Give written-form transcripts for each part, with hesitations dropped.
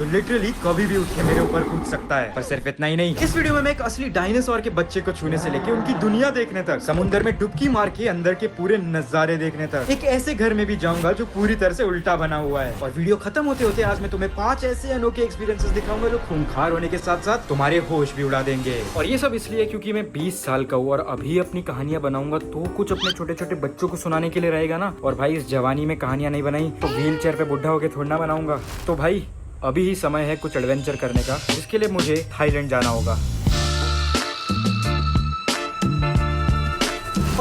तो लिटरली कभी भी उठ के मेरे ऊपर कूद सकता है। पर सिर्फ इतना ही नहीं, इस वीडियो में मैं एक असली डायनासोर के बच्चे को छूने से लेके उनकी दुनिया देखने तक, समुद्र में डुबकी मार के अंदर के पूरे नजारे देखने तक, एक ऐसे घर में भी जाऊंगा जो पूरी तरह से उल्टा बना हुआ है। और वीडियो खत्म होते होते आज मैं तुम्हें 5 ऐसे अनोखे एक्सपीरियंसेस दिखाऊंगा जो खूंखार होने के साथ साथ तुम्हारे होश भी उड़ा देंगे। और ये सब इसलिए क्योंकि मैं 20 साल का हूँ और अभी अपनी कहानियां बनाऊंगा तो कुछ अपने छोटे छोटे बच्चों को सुनाने के लिए रहेगा ना। और भाई इस जवानी में कहानियां नहीं बनाई तो व्हील चेयर पे बुढ़ा होके थोड़ा बनाऊंगा। तो भाई अभी ही समय है कुछ एडवेंचर करने का, जिसके लिए मुझे थाईलैंड जाना होगा।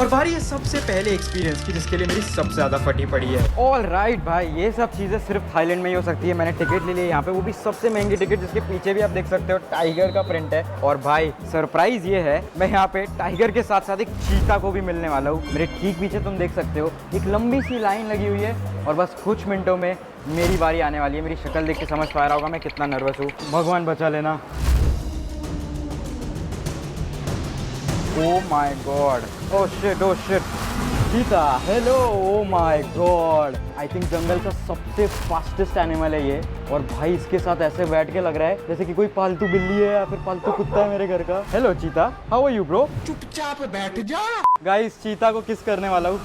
और बारी है सबसे पहले एक्सपीरियंस की, जिसके लिए मेरी सबसे ज्यादा फटी पड़ी है। ऑल राइट भाई, ये सब चीज़ें सिर्फ थाईलैंड में ही हो सकती है। मैंने टिकट ले ली है यहाँ पे, वो भी सबसे महंगी टिकट, जिसके पीछे भी आप देख सकते हो टाइगर का प्रिंट है। और भाई सरप्राइज ये है, मैं यहाँ पे टाइगर के साथ साथ एक चीता को भी मिलने वाला हूँ। मेरे ठीक पीछे तुम देख सकते हो एक लंबी सी लाइन लगी हुई है और बस कुछ मिनटों में मेरी बारी आने वाली है। मेरी शक्ल देख के समझ पा रहा होगा मैं कितना नर्वस हूँ। भगवान बचा लेना। Oh my God, oh shit cheetah, hello, oh my God. I think जंगल का सबसे फास्टेस्ट एनिमल है ये। और भाई इसके साथ ऐसे बैठ के लग रहा है जैसे कि कोई पालतू बिल्ली है या फिर पालतू कुत्ता है मेरे घर का। हेलो चीता, हाउ आर यू ब्रो? चुपचाप बैठ जा। गाइस चीता को किस करने वाला हूँ।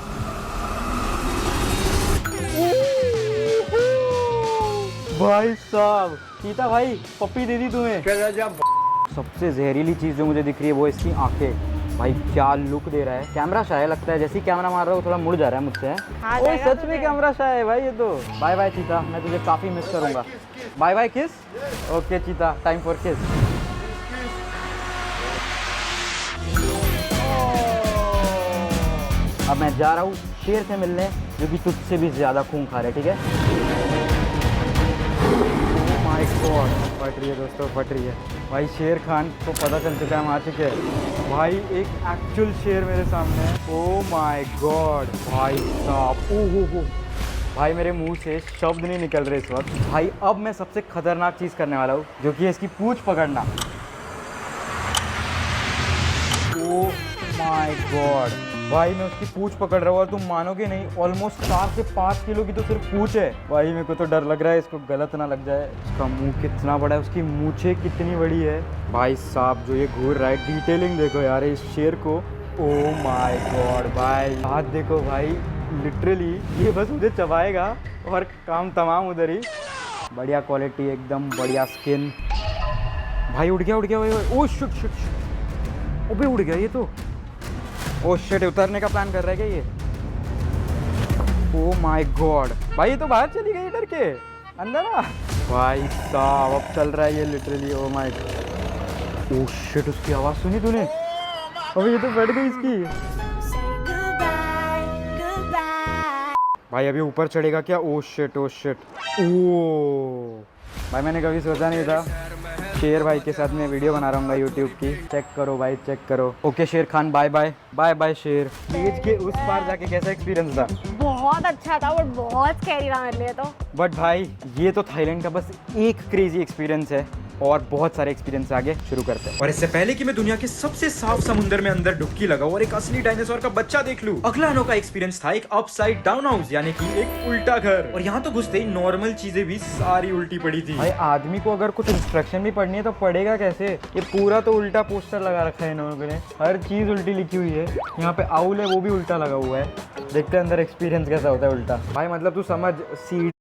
भाई साहब, चीता भाई पप्पी दे दी तुम्हें। सबसे जहरीली चीज़ जो मुझे दिख रही है वो इसकी आंखें। भाई क्या लुक दे रहा है। कैमरा शाय लगता है, जैसे ही कैमरा मार रहा हूँ थोड़ा मुड़ जा रहा है मुझसे। ओए सच में कैमरा शाय है भाई ये तो। बाय बाय चीता, मैं तुझे काफ़ी मिस करूँगा। बाय बाय किस। ओके चीता, टाइम फॉर किस। अब मैं जा रहा हूँ शेर से मिलने, जो कि तुझसे भी ज़्यादा खूंखार है, ठीक है। माय गॉड, फट रही है दोस्तों, फट रही है। भाई शेर खान को पता चल चुका है हम आ चुके हैं। भाई एक एक्चुअल शेर मेरे सामने है। ओ माय गॉड भाई साहब, ओहो भाई मेरे मुंह से शब्द नहीं निकल रहे इस वक्त। भाई अब मैं सबसे खतरनाक चीज़ करने वाला हूँ, जो कि है इसकी पूंछ पकड़ना। ओ माय गॉड भाई मैं उसकी पूंछ पकड़ रहा हूँ और तुम मानोगे नहीं, ऑलमोस्ट 4 से 5 किलो की तो सिर्फ पूंछ है। भाई मेरे को तो डर लग रहा है इसको गलत ना लग जाए। उसका मुंह कितना बड़ा है, उसकी मूछें कितनी बड़ी है। भाई साहब जो ये घूर रहा है, डिटेलिंग देखो यार इस शेर को। ओ माय गॉड भाई हाथ देखो भाई, लिटरली ये बस मुझे चबाएगा और काम तमाम उधर ही। बढ़िया क्वालिटी, एकदम बढ़िया स्किन। भाई उड़ गया भाई। ओ शिट शिट शिट, अबे उड़ गया ये तो। ओ शिट, उतरने का प्लान कर रहा है क्या ये? ओ माय गॉड भाई ये तो बाहर चली गई डर के, अंदर आ। भाई साहब अब चल रहा है ये literally. O my God, oh shit उसकी आवाज़ सुनी तूने? अबे ये तो बैठ गई इसकी। भाई अभी ऊपर चढ़ेगा क्या? Oh shit oh shit. ओ भाई मैंने कभी सोचा नहीं था शेर भाई के साथ मैं वीडियो बना रहा हूँ यूट्यूब की। चेक करो भाई, चेक करो। Okay Sher Khan, bye bye. Bye bye Sher. Stage के उस पार जाके कैसा एक्सपीरियंस था? बहुत अच्छा था, बट बहुत स्कैरी था मेरे लिए तो। बट भाई ये तो थाईलैंड का बस एक क्रेजी एक्सपीरियंस है, और बहुत सारे एक्सपीरियंस आगे शुरू करते हैं। और इससे पहले कि मैं दुनिया के सबसे साफ समुद्र में अंदर डुबकी लगाऊं और एक असली डायनासोर का बच्चा देख लूं, अगला अनोखा एक्सपीरियंस था एक अपसाइड डाउन हाउस, यानी कि एक उल्टा घर। और यहाँ तो घुसते ही नॉर्मल चीजें भी सारी उल्टी पड़ी थी। भाई आदमी को अगर कुछ इंस्ट्रक्शन भी पढ़नी है तो पढ़ेगा कैसे? ये पूरा तो उल्टा पोस्टर लगा रखा है इन्होंने, हर चीज उल्टी लिखी हुई है। यहाँ पे आउल है वो भी उल्टा लगा हुआ है। देखते हैं अंदर एक्सपीरियंस कैसा होता है उल्टा। भाई मतलब तू समझ, सीट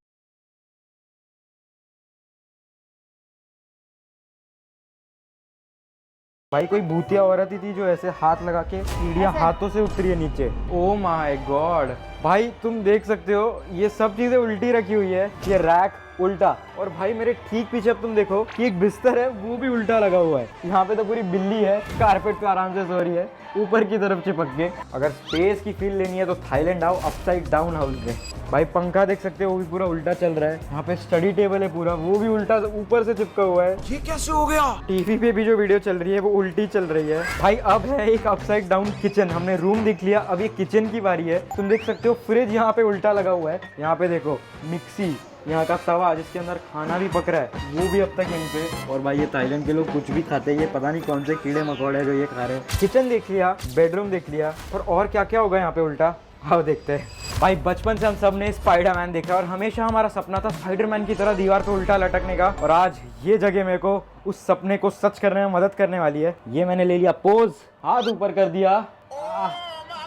भाई कोई भूतिया औरत ही थी जो ऐसे हाथ लगा के सीढ़ियाँ हाथों से उतरी है नीचे। ओ माय गॉड भाई तुम देख सकते हो ये सब चीजें उल्टी रखी हुई है। ये रैक उल्टा, और भाई मेरे ठीक पीछे अब तुम देखो कि एक बिस्तर है वो भी उल्टा लगा हुआ है। यहाँ पे तो पूरी बिल्ली है कारपेट पे आराम से सो रही है ऊपर की तरफ चिपक के। अगर स्पेस की फील लेनी है तो थाईलैंड आओ अपसाइड डाउन हाउस में। भाई पंखा देख सकते हो वो भी पूरा उल्टा चल रहा है। यहाँ पे स्टडी टेबल है पूरा, वो भी उल्टा ऊपर से चिपका हुआ है। ये कैसे हो गया? टीवी पे भी जो वीडियो चल रही है वो उल्टी चल रही है। भाई अब है एक अपसाइड डाउन किचन। हमने रूम देख लिया, अब ये किचन की बारी है। तुम देख सकते हो फ्रिज यहाँ पे उल्टा लगा हुआ है। यहाँ पे देखो मिक्सी, यहाँ का तवा जिसके अंदर खाना भी पक रहा है वो भी अब तक यहीं पे। और भाई ये थाईलैंड के लोग कुछ भी खाते हैं, ये पता नहीं कौन से कीड़े मकोड़े जो ये खा रहे हैं। किचन देख लिया, बेडरूम देख लिया, और क्या क्या होगा यहाँ पे उल्टा। आओ देखते हैं। भाई बचपन से हम सब ने स्पाइडरमैन देखा और हमेशा हमारा सपना था स्पाइडरमैन की तरह दीवार पे उल्टा लटकने का, और आज ये जगह मेरे को उस सपने को सच करने में मदद करने वाली है। ये मैंने ले लिया पोज, हाथ ऊपर कर दिया।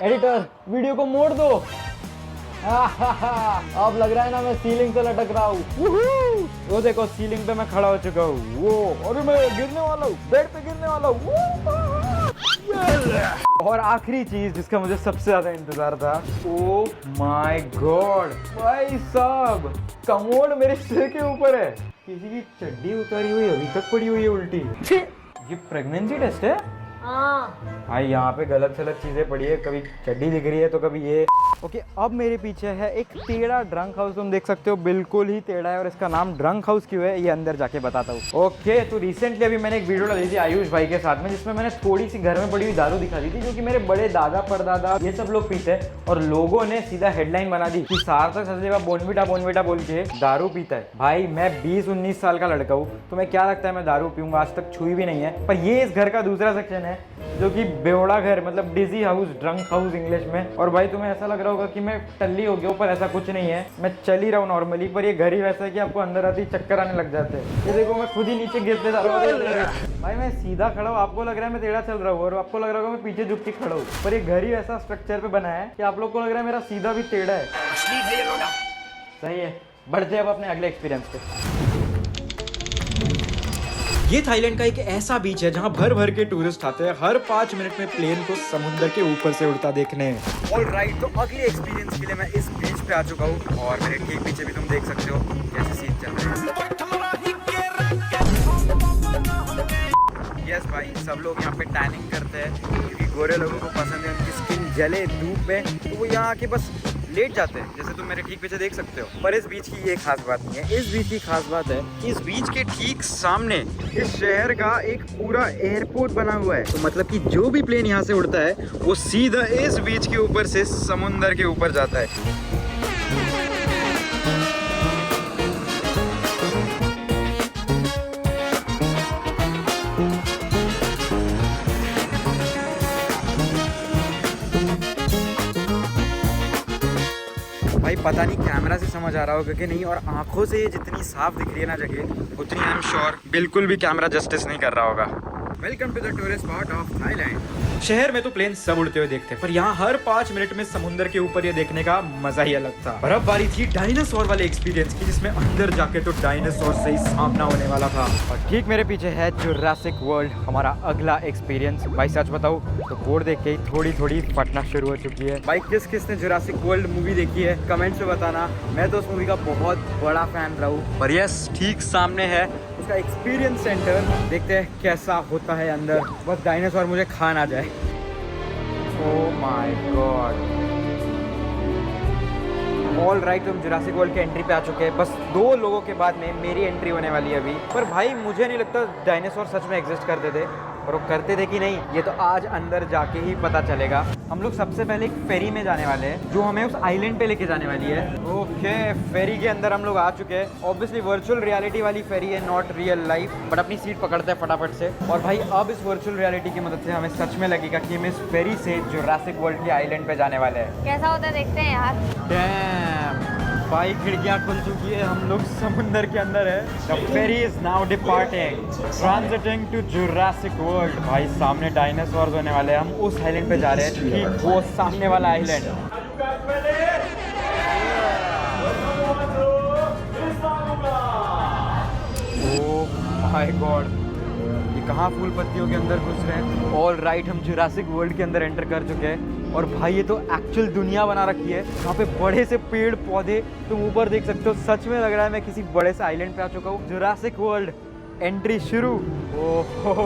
एडिटर वीडियो को मोड़ दो। अब लग रहा है ना मैं सीलिंग से लटक रहा हूँ। वो देखो सीलिंग पे मैं खड़ा हो चुका हूँ। वो अरे मैं गिरने वाला हूँ, बेड पे गिरने वाला हूँ। और आखिरी चीज जिसका मुझे सबसे ज्यादा इंतजार था, ओ माय गॉड भाई साहब, कमोड मेरे सिर के ऊपर है। किसी की चड्डी उतारी हुई अभी तक पड़ी हुई है उल्टी। ये प्रेगनेंसी टेस्ट है भाई, यहाँ पे गलत सलत चीजें पड़ी है, कभी चड्डी दिख रही है तो कभी ये। ओके, अब मेरे पीछे है एक टेढ़ा ड्रंक हाउस, तुम देख सकते हो बिल्कुल ही टेढ़ा है, और इसका नाम ड्रंक हाउस क्यों है ये अंदर जाके बताता हूँ। ओके, तो रिसेंटली अभी मैंने एक वीडियो डाली थी आयुष भाई के साथ में, जिसमें मैंने थोड़ी सी घर में पड़ी हुई दारू दिखा दी थी, जो कि मेरे बड़े दादा परदादा ये सब लोग पीते हैं, और लोगों ने सीधा हेडलाइन बना दी कि सार्थक सचदेवा बोनविटा बोनविटा बोल के दारू पीता है। भाई मैं 20-19 साल का लड़का हूँ, तुम्हें क्या लगता है मैं दारू पीऊंगा? आज तक छुई भी नहीं है। पर ये इस घर का दूसरा सेक्शन है, जो कि बेवड़ा घर, मतलब डिजी हाउस, ड्रंक हाउस इंग्लिश में। और भाई तुम्हें ऐसा लग रहा होगा कि मैं टल्ली हो गया हूँ, पर ऐसा कुछ नहीं है, मैं चल ही रहा हूँ नॉर्मली। पर ये घर ही वैसा है कि आपको अंदर आते ही चक्कर आने लग जाते हैं। ये देखो मैं खुद ही नीचे गिरते जा रहा हूँ। भाई मैं सीधा खड़ा हूँ, आपको लग रहा है मैं टेढ़ा चल रहा हूँ, और आपको लग रहा होगा मैं पीछे झुक के खड़ा हूँ, पर ये घर ही ऐसा स्ट्रक्चर पे बना है कि आप लोग को लग रहा है मेरा सीधा भी टेढ़ा है। सही है, बढ़ते अब अपने अगले एक्सपीरियंस पे। ये थाईलैंड का एक ऐसा बीच है जहाँ भर भर के टूरिस्ट आते हैं हर 5 मिनट में प्लेन को समुद्र के ऊपर से उड़ता देखने। ऑलराइट, तो अगले एक्सपीरियंस के लिए मैं इस बीच पे आ चुका हूँ, और मेरे ठीक पीछे भी तुम देख सकते हो कैसे सीन चल रहा है। यस भाई, सब लोग यहाँ पे टैनिंग करते हैं क्योंकि गोरे लोगों को पसंद है उनकी स्किन जले धूप में, तो वो यहाँ आके बस लेट जाते हैं, जैसे तुम मेरे ठीक पीछे देख सकते हो। पर इस बीच की ये खास बात नहीं है, इस बीच की खास बात है कि इस बीच के ठीक सामने इस शहर का एक पूरा एयरपोर्ट बना हुआ है। तो मतलब कि जो भी प्लेन यहाँ से उड़ता है वो सीधा इस बीच के ऊपर से समुंदर के ऊपर जाता है। भाई पता नहीं कैमरा से समझ आ रहा होगा कि नहीं, और आंखों से ये जितनी साफ दिख रही है ना जगह, उतनी आई एम श्योर बिल्कुल भी कैमरा जस्टिस नहीं कर रहा होगा। Welcome to the tourist spot of Thailand. शहर में तो प्लेन सब उड़ते हुए देखते हैं, पर यहाँ हर 5 मिनट में समुद्र के ऊपर ये देखने का मजा ही अलग था। पर अब बारी थी डायनासोर वाले एक्सपीरियंस की, जिसमें अंदर जाके तो डायनासोर से ही सामना होने वाला था। और ठीक मेरे पीछे है जुरासिक वर्ल्ड, हमारा अगला एक्सपीरियंस। भाई सच बताऊं तो बोर्ड देख के ही थोड़ी थोड़ी फटना शुरू हो चुकी है। भाई किस किस ने जुरासिक वर्ल्ड मूवी देखी है कमेंट्स में बताना, मैं तो उस मूवी का बहुत बड़ा फैन रहा हूँ। पर यस, ठीक सामने है उसका एक्सपीरियंस सेंटर, देखते हैं कैसा होता है अंदर, बस डायनासोर मुझे खा ना जाए। Oh my God. All right, तुम जुरासिक वर्ल्ड के एंट्री पे आ चुके हैं, बस 2 लोगों के बाद में मेरी एंट्री होने वाली है अभी। पर भाई मुझे नहीं लगता डायनासोर सच में एग्जिस्ट करते थे, और वो करते थे कि नहीं ये तो आज अंदर जाके ही पता चलेगा। हम लोग सबसे पहले एक फेरी में जाने वाले हैं जो हमें उस आइलैंड पे लेके जाने वाली है। ओके, फेरी के अंदर हम लोग आ चुके हैं। ऑब्वियसली वर्चुअल रियलिटी वाली फेरी है, नॉट रियल लाइफ, बट अपनी सीट पकड़ते हैं फटाफट से। और भाई अब इस वर्चुअल रियलिटी की मदद से हमें सच में लगेगा कि हम इस फेरी से जुरासिक वर्ल्ड के आइलैंड पे जाने वाले हैं। कैसा होता है देखते हैं यार। डैम, भाई खिड़कियाँ खुल चुकी है, हम लोग समुंदर के अंदर है। The ferry is now departing, transiting to Jurassic world. भाई सामने डायनासोर होने वाले हैं, हम उस आइलैंड पे जा रहे हैं, ठीक वो सामने वाला आइलैंड। ओह माय गॉड, ये कहाँ फूल पत्तियों के अंदर घुस रहे हैं। ऑल राइट, हम जुरासिक वर्ल्ड के अंदर एंटर कर चुके हैं, और भाई ये तो एक्चुअल दुनिया बना रखी है, यहाँ पे बड़े से पेड़ पौधे तुम ऊपर देख सकते हो। सच में लग रहा है मैं किसी बड़े से आइलैंड पे आ चुका हूँ। जुरासिक वर्ल्ड एंट्री शुरू। ओहो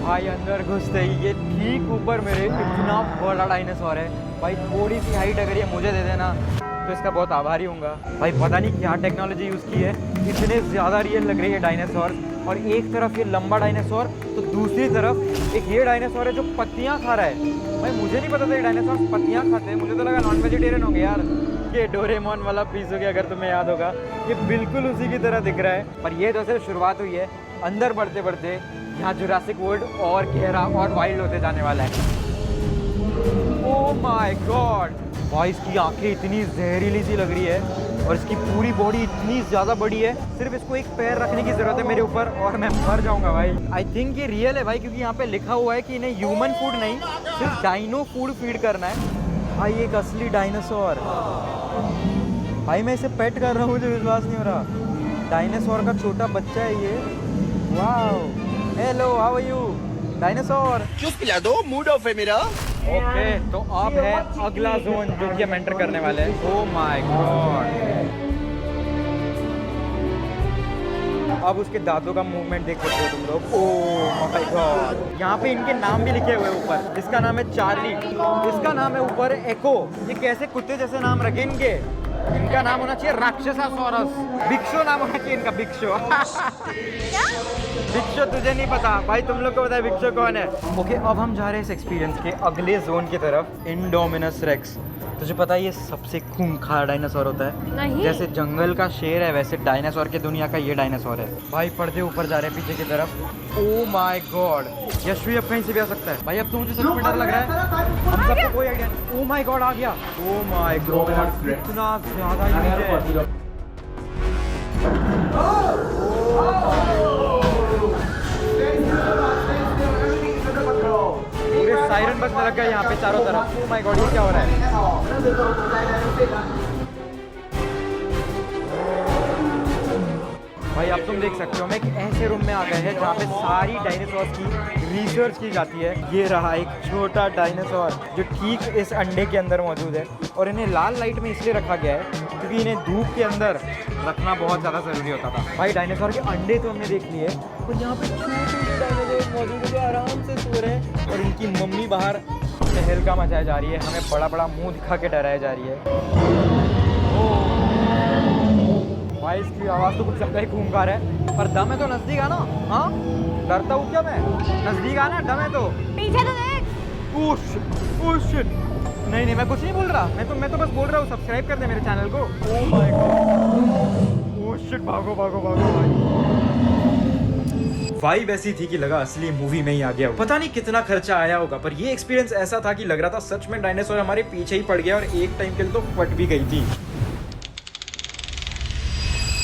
भाई, अंदर घुसते ही ये ठीक ऊपर मेरे इतना बड़ा डायनासोर है। भाई थोड़ी सी हाइट अगर ये मुझे दे देना तो इसका बहुत आभारी हूँगा। भाई पता नहीं क्या टेक्नोलॉजी यूज़ की है, इतने ज़्यादा रियल लग रही है डायनासोर। और एक तरफ ये लंबा डायनासोर, तो दूसरी तरफ एक ये डायनासोर है जो पत्तियाँ खा रहा है। भाई मुझे नहीं पता था ये डायनासोर पत्तियाँ खाते हैं, मुझे तो लगा नॉन वेजिटेरियन होंगे यार। ये डोरेमोन वाला पीस हो गया, अगर तुम्हें याद होगा, ये बिल्कुल उसी की तरह दिख रहा है। पर ये तो सिर्फ शुरुआत हुई है, अंदर बढ़ते बढ़ते यहाँ जुरासिक वर्ल्ड और गहरा और वाइल्ड होते जाने वाला है। ओह माय गॉड, भाई इसकी आंखें इतनी जहरीली सी लग रही है और इसकी पूरी बॉडी इतनी ज़्यादा बड़ी है, सिर्फ इसको एक पैर रखने की ज़रूरत है मेरे ऊपर और मैं मर जाऊंगा भाई। आई थिंक ये रियल है भाई, क्योंकि यहाँ पे लिखा हुआ है कि इन्हें ह्यूमन फूड नहीं, सिर्फ डाइनो फूड फीड करना है। भाई एक असली डायनासोर, भाई मैं इसे पेट कर रहा हूँ, मुझे विश्वास नहीं हो रहा। डायनासोर का छोटा बच्चा है ये। Wow, hello, how are you dinosaur? चुप पिला दो, मूड ऑफ है मेरा। ओके, तो अब है अगला जोन जो कि हम एंटर करने वाले हैं। ओह माय गॉड, अब उसके दांतों का मूवमेंट देख सकते हो तुम लोग। ओह माय गॉड, यहाँ पे इनके नाम भी लिखे हुए हैं ऊपर। इसका नाम है चार्ली, इसका नाम है ऊपर एको। ये कैसे कुत्ते जैसे नाम रखे इनके? इनका नाम होना चाहिए राक्षसासोरस। बिक्षो नाम होना चाहिए इनका, बिक्षो। बिक्षो तुझे नहीं पता भाई, तुम लोग को पता है बिक्षो कौन है? ओके, अब हम जा रहे हैं इस एक्सपीरियंस के अगले जोन की तरफ, इंडोमिनस रेक्स। तुझे पता है ये सबसे खूंखार डायनासोर होता है? नहीं। जैसे जंगल का शेर है वैसे डायनासोर के दुनिया का ये डायनासोर है भाई। पर्दे ऊपर जा रहे हैं पीछे की तरफ। ओह माय गॉड, यशवी अब कहीं से भी आ सकता है भाई। अब तो मुझे सच में डर लग रहा है, हम सबको कोई आइडिया नहीं। ओह माय गॉड, आ गया। ओह माय गॉड, इतना ज्यादा यूज है। पूरे सायरन बस लग गए यहाँ पे चारों तरफ। ओह माय गॉड, ये क्या हो रहा है? भाई अब तुम देख सकते हो, हम एक ऐसे रूम में आ गए हैं जहाँ पे सारी डायनासोर की रिसर्च की जाती है। ये रहा एक छोटा डायनासोर जो ठीक इस अंडे के अंदर मौजूद है, और इन्हें लाल लाइट में इसलिए रखा गया है क्योंकि इन्हें धूप के अंदर रखना बहुत ज़्यादा ज़रूरी होता था। भाई डायनासोर के अंडे तो हमने देख लिए, और यहाँ पे छोटे डायनासोर मौजूद है जो आराम से सो रहे हैं, और इनकी मम्मी बाहर तहलका मचाई जा रही है, हमें बड़ा बड़ा मुँह दिखा के डराया जा रही है। भाई इसकी आवाज़ तो कुछ लगता ही खूंखार है, पर दम है तो नजदीक आना। हाँ, डरता हूँ क्या मैं? नजदीक आना, दम है तो। पीछे तो देख। ओह शिट, नहीं मैं कुछ नहीं बोल रहा, मैं तो बस बोल रहा हूँ सब्सक्राइब कर दे मेरे चैनल को। Oh my God, oh shit, भागो भाई। वाइब ऐसी थी कि लगा असली मूवी में ही आ गया हो। पता नहीं कितना खर्चा आया होगा, पर ये एक्सपीरियंस ऐसा था कि लग रहा था सच में डायनासोर हमारे पीछे ही पड़ गया, और एक टाइम के लिए तो फट भी गई थी।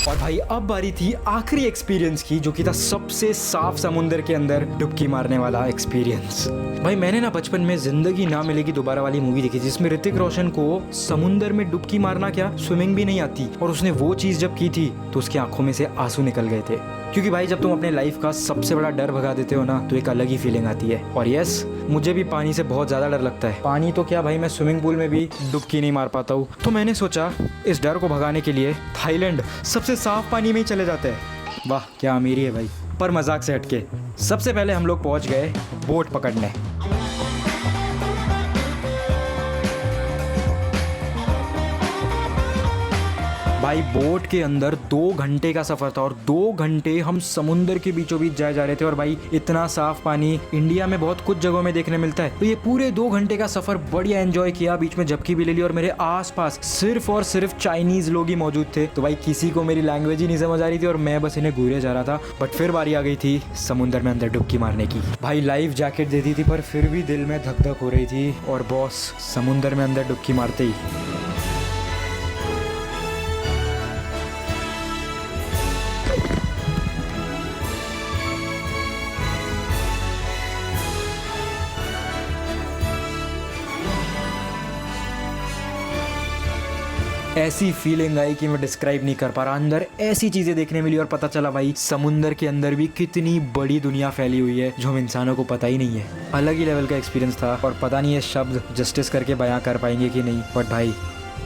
और भाई अब बारी थी आखिरी एक्सपीरियंस की, जो कि था सबसे साफ समुंदर के अंदर डुबकी मारने वाला एक्सपीरियंस। भाई मैंने ना बचपन में जिंदगी ना मिलेगी दोबारा वाली मूवी देखी, जिसमें ऋतिक रोशन को समुंदर में डुबकी मारना क्या, स्विमिंग भी नहीं आती, और उसने वो चीज जब की थी तो उसकी आंखों में से आंसू निकल गए थे। क्योंकि भाई जब तुम अपने लाइफ का सबसे बड़ा डर भगा देते हो ना, तो एक अलग ही फीलिंग आती है। और यस, मुझे भी पानी से बहुत ज़्यादा डर लगता है। पानी तो क्या भाई, मैं स्विमिंग पूल में भी डुबकी नहीं मार पाता हूँ। तो मैंने सोचा इस डर को भगाने के लिए थाईलैंड सबसे साफ पानी में ही चले जाते हैं। वाह क्या अमीरी है भाई। पर मजाक से हटके, सबसे पहले हम लोग पहुँच गए बोट पकड़ने। भाई बोट के अंदर 2 घंटे का सफर था, और 2 घंटे हम समुंदर के बीचों बीच जाए जा रहे थे। और भाई इतना साफ पानी इंडिया में बहुत कुछ जगहों में देखने मिलता है, तो ये पूरे 2 घंटे का सफर बढ़िया एंजॉय किया। बीच में झपकी भी ले ली, और मेरे आसपास सिर्फ और सिर्फ चाइनीज लोग ही मौजूद थे। तो भाई किसी को मेरी लैंग्वेज ही नहीं समझ आ रही थी, और मैं बस इन्हें घूरे जा रहा था। बट फिर बारी आ गई थी समुंदर में अंदर डुबकी मारने की। भाई लाइफ जैकेट दे दी थी, पर फिर भी दिल में धक धक हो रही थी। और बॉस समुंदर में अंदर डुबकी मारते ही ऐसी फीलिंग आई कि मैं डिस्क्राइब नहीं कर पा रहा। अंदर ऐसी चीजें देखने मिली, और पता चला भाई समुंदर के अंदर भी कितनी बड़ी दुनिया फैली हुई है जो हम इंसानों को पता ही नहीं है। अलग ही लेवल का एक्सपीरियंस था, और पता नहीं ये शब्द जस्टिस करके बयां कर पाएंगे कि नहीं। बट भाई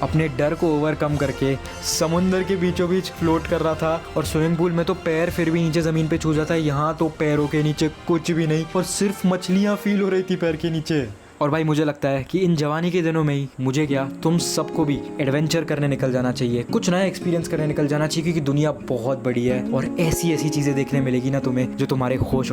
अपने डर को ओवरकम करके समुंदर के बीचों बीच फ्लोट कर रहा था, और स्विमिंग पूल में तो पैर फिर भी नीचे जमीन पे छू जाता है, यहाँ तो पैरों के नीचे कुछ भी नहीं, और सिर्फ मछलियाँ फील हो रही थी पैर के नीचे। और भाई मुझे लगता है कि इन जवानी के दिनों में ही मुझे क्या, तुम सबको भी एडवेंचर करने निकल जाना चाहिए, कुछ नया एक्सपीरियंस करने निकल जाना चाहिए, क्योंकि दुनिया बहुत बड़ी है, और ऐसी ऐसी चीज़ें देखने मिलेगी ना तुम्हें जो तुम्हारे होश